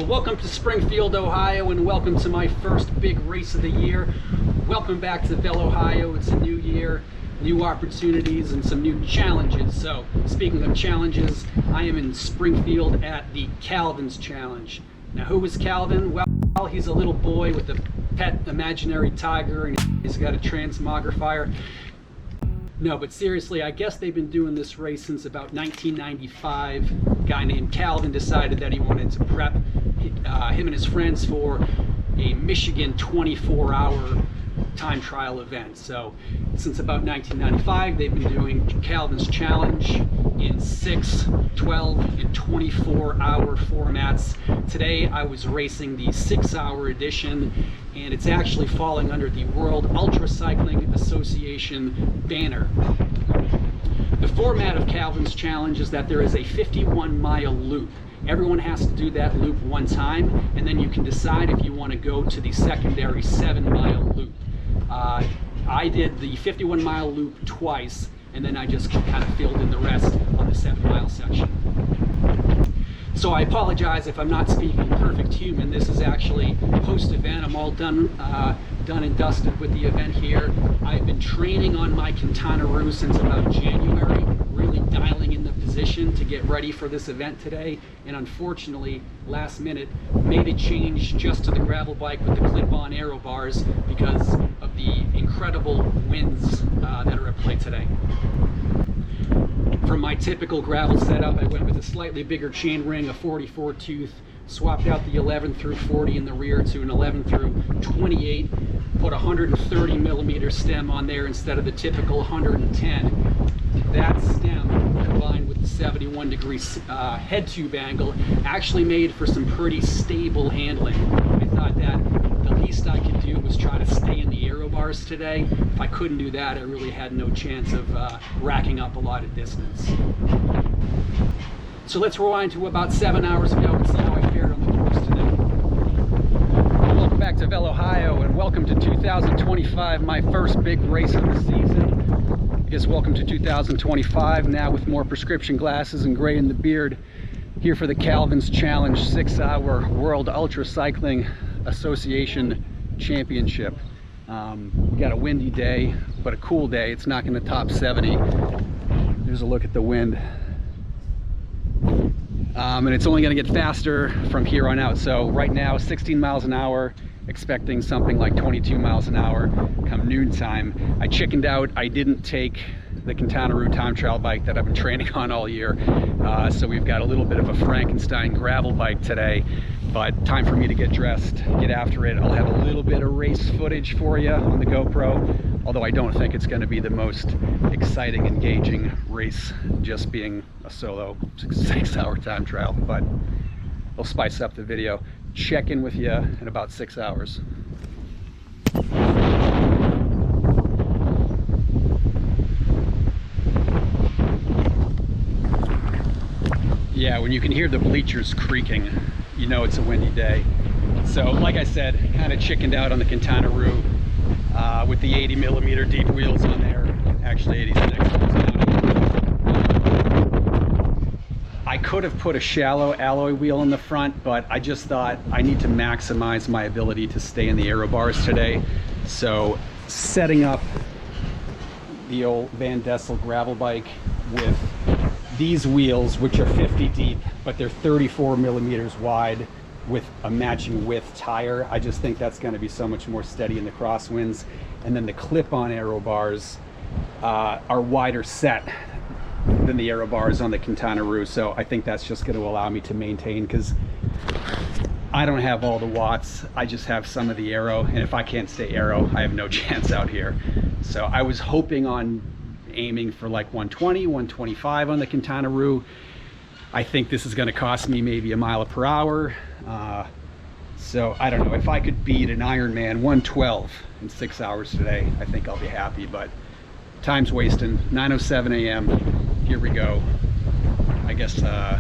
welcome to Springfield, Ohio, and welcome to my first big race of the year. Welcome back to Vel, Ohio. It's a new year, new opportunities, and some new challenges. So, speaking of challenges, I am in Springfield at the Calvin's Challenge. Now, who is Calvin? Well, he's a little boy with a pet imaginary tiger, and he's got a transmogrifier. No, but seriously, I guess they've been doing this race since about 1995. A guy named Calvin decided that he wanted to prep him and his friends for a Michigan 24-hour time trial event. So since about 1995, they've been doing Calvin's Challenge in 6, 12, and 24-hour formats. Today I was racing the 6-hour edition, and it's actually falling under the World Ultra Cycling Association banner. The format of Calvin's Challenge is that there is a 51-mile loop. Everyone has to do that loop one time, and then you can decide if you want to go to the secondary 7-mile loop. I did the 51-mile loop twice, and then I just kind of filled in the rest on the 7-mile section. So I apologize if I'm not speaking perfect human. This is actually post-event. I'm all done and dusted with the event here. I've been training on my Quintana since about January, really dialing in the position to get ready for this event today. And unfortunately, last minute, made a change just to the gravel bike with the clip-on aero bars because of the incredible winds that are at play today. From my typical gravel setup, I went with a slightly bigger chain ring, a 44 tooth, swapped out the 11 through 40 in the rear to an 11 through 28, put a 130 millimeter stem on there instead of the typical 110. That stem, combined with the 71 degree head tube angle, actually made for some pretty stable handling. I thought that the least I could do was try to stay in the aero bars today. If I couldn't do that, I really had no chance of racking up a lot of distance. So let's rewind to about 7 hours ago and see how I fared on the course today. Welcome back to Vel, Ohio, and welcome to 2025, my first big race of the season. I guess welcome to 2025, now with more prescription glasses and gray in the beard, here for the Calvin's Challenge 6-hour World Ultra Cycling Association Championship. We got a windy day, but a cool day. It's not going to top 70. There's a look at the wind. And it's only going to get faster from here on out. So right now, 16 miles an hour, expecting something like 22 miles an hour come noontime. I chickened out. I didn't take the Quintana time trial bike that I've been training on all year. So we've got a little bit of a Frankenstein gravel bike today, but time for me to get dressed, get after it. I'll have a little bit of race footage for you on the GoPro, although I don't think it's going to be the most exciting, engaging race, just being a solo 6-hour time trial, but it'll spice up the video. Check in with you in about 6 hours. Yeah, when you can hear the bleachers creaking, you know it's a windy day. So like I said, kind of chickened out on the Quintana with the 80 millimeter deep wheels on there. Actually 86 wheels down. I could have put a shallow alloy wheel in the front, but I just thought I need to maximize my ability to stay in the aero bars today. So setting up the old Van Dessel gravel bike with these wheels, which are 50 deep, but they're 34 millimeters wide with a matching width tire. I just think that's going to be so much more steady in the crosswinds. And then the clip-on aero bars are wider set than the aero bars on the Quintana, so I think that's just going to allow me to maintain, because I don't have all the watts, I just have some of the aero, and if I can't stay aero, I have no chance out here. So I was hoping on aiming for like 120, 125 on the Quintana. I think this is going to cost me maybe a mile per hour. So I don't know, if I could beat an Ironman 112 in 6 hours today, I think I'll be happy, but time's wasting. 9:07 a.m. Here we go. I guess I'll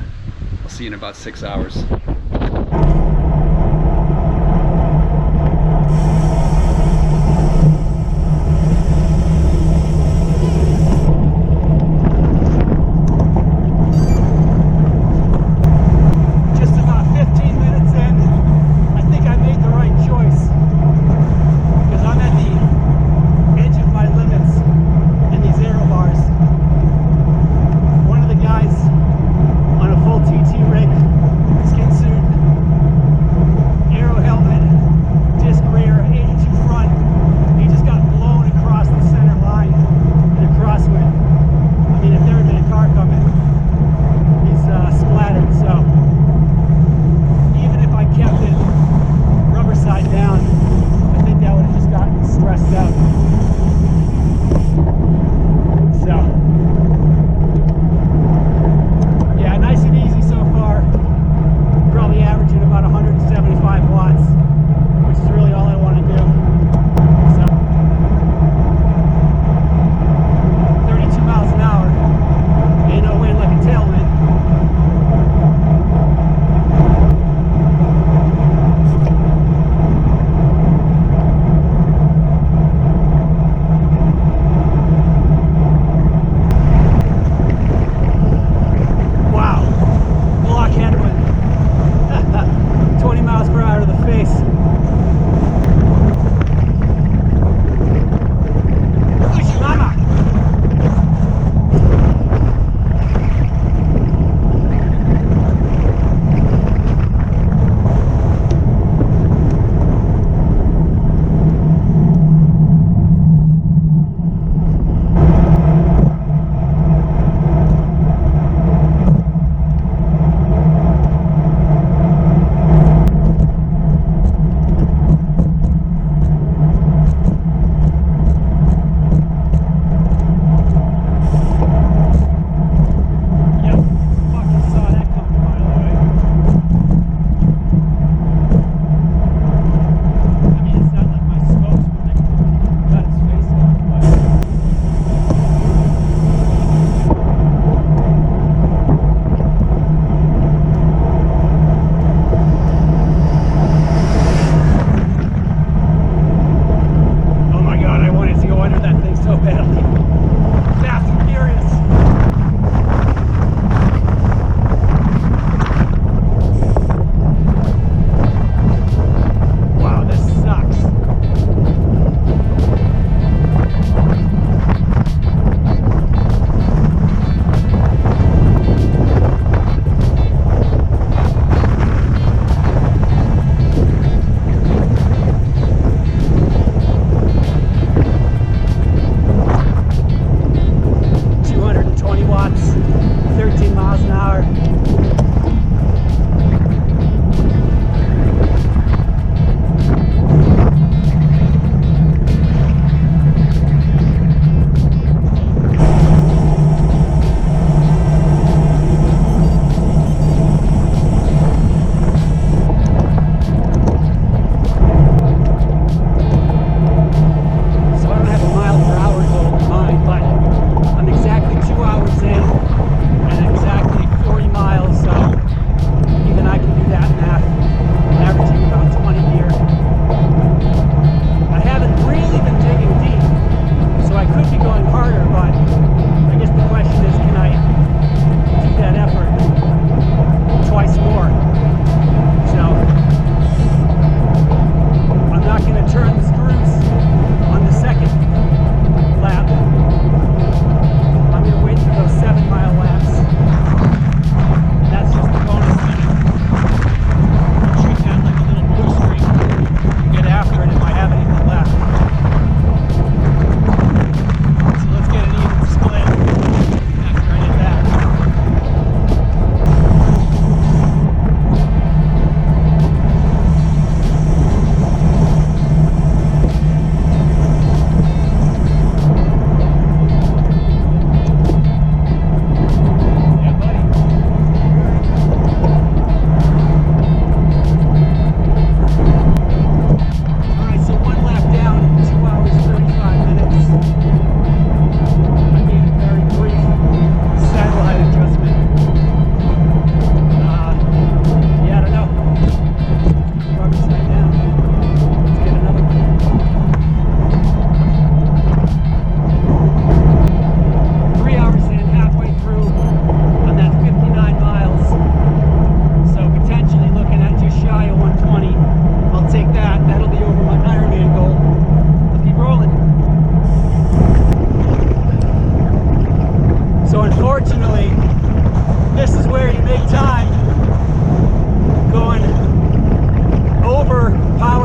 see you in about 6 hours. Just about 15 minutes in.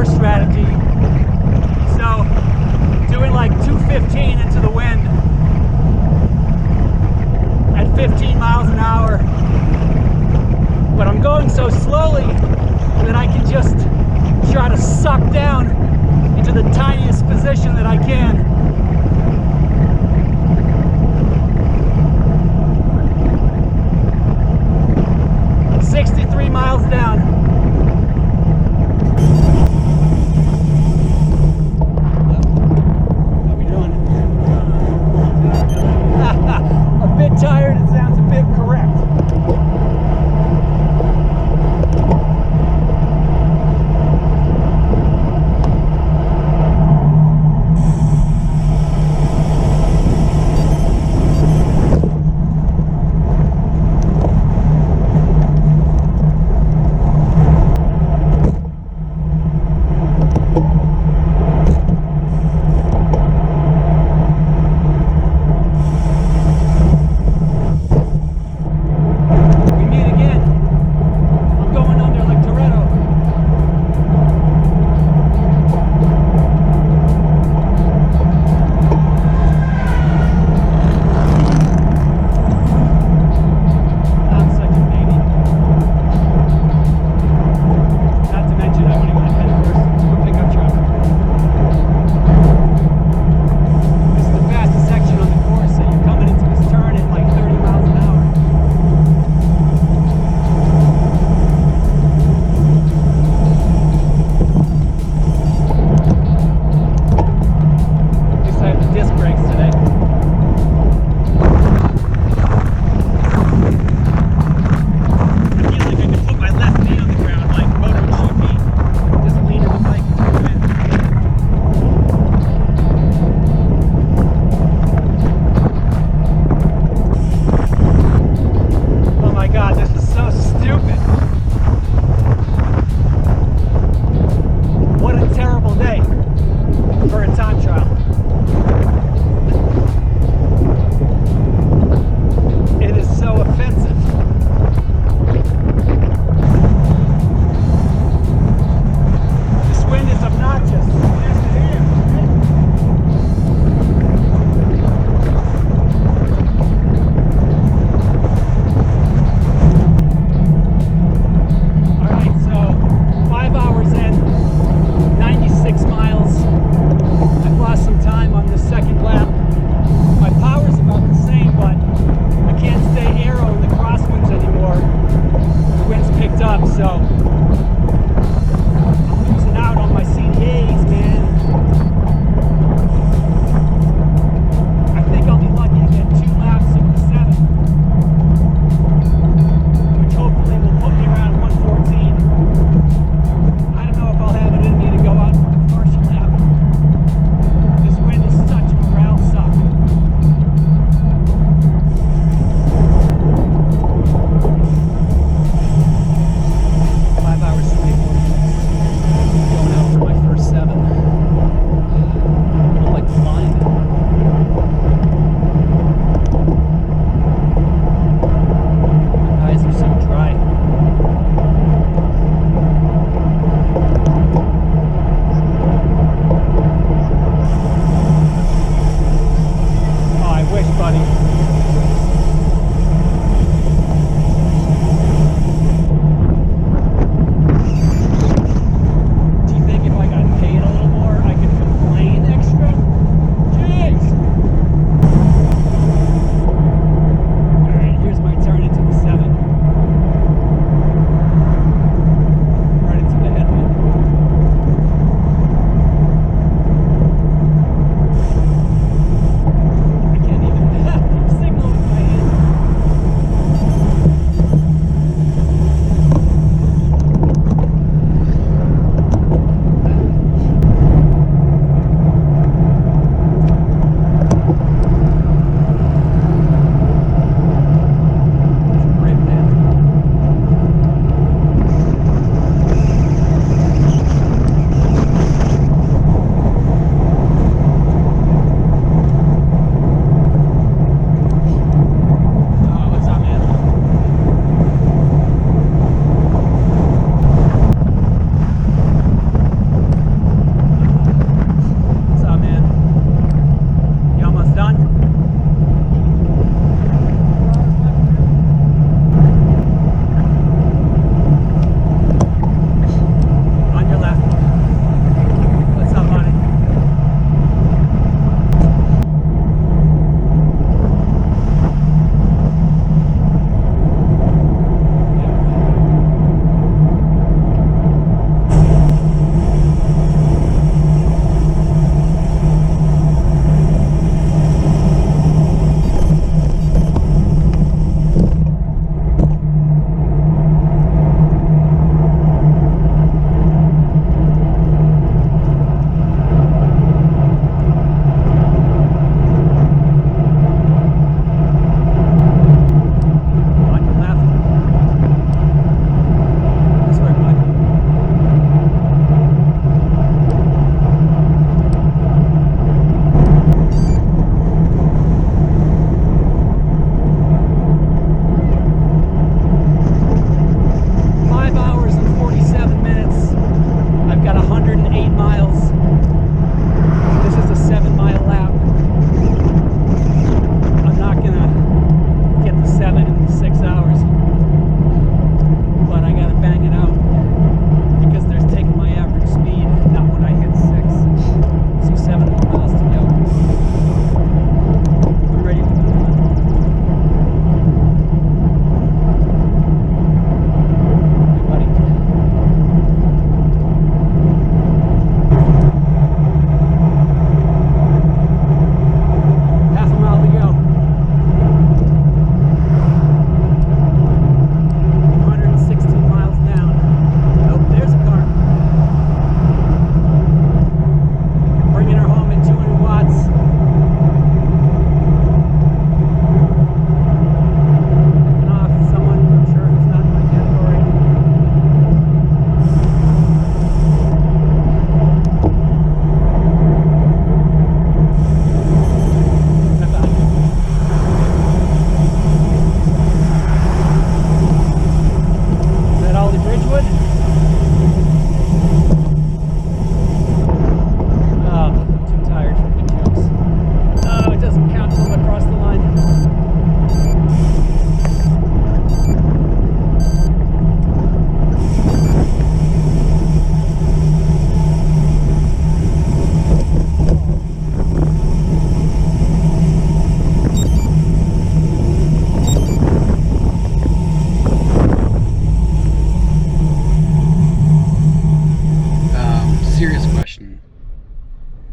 power strategy. So doing like 215 into the wind at 15 miles an hour. But I'm going so slowly that I can just try to suck down into the tiniest position that I can. Miles down. How we doing? A bit tired, it sounds a bit correct.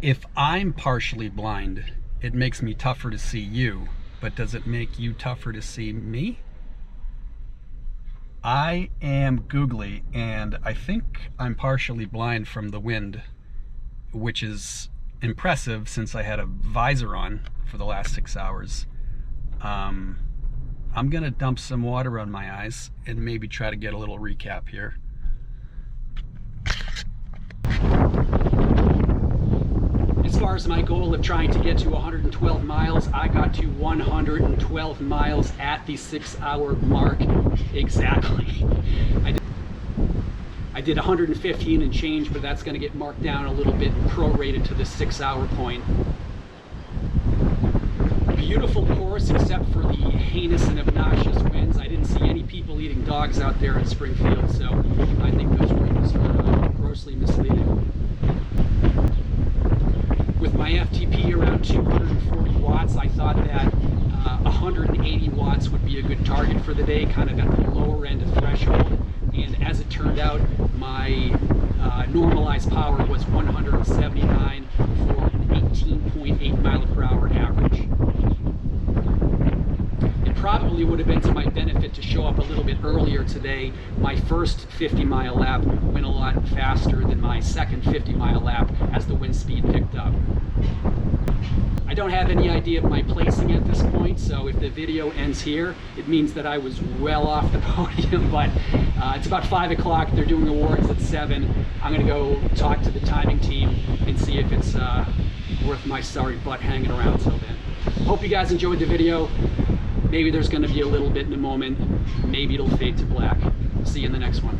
If I'm partially blind, it makes me tougher to see you, but does it make you tougher to see me? I am googly, and I think I'm partially blind from the wind, which is impressive since I had a visor on for the last 6 hours. I'm gonna dump some water on my eyes and maybe try to get a little recap here. As far as my goal of trying to get to 112 miles, I got to 112 miles at the 6-hour mark exactly. I did 115 and change, but that's going to get marked down a little bit and prorated to the 6-hour point. Beautiful course except for the heinous and obnoxious winds. I didn't see any people eating dogs out there in Springfield, so I think those winds are grossly misleading. With my FTP around 240 watts, I thought that 180 watts would be a good target for the day, kind of at the lower end of threshold. And as it turned out, my normalized power was 179 for an 18.8 mile per hour average. It probably would have been to my benefit to show up a little bit earlier today. My first 50-mile lap went a lot faster than my second 50-mile lap as the wind speed picked up. I don't have any idea of my placing at this point, so if the video ends here, it means that I was well off the podium, but it's about 5 o'clock. They're doing awards at 7. I'm gonna go talk to the timing team and see if it's worth my sorry butt hanging around till then. Hope you guys enjoyed the video. Maybe there's gonna be a little bit in a moment. Maybe it'll fade to black. See you in the next one.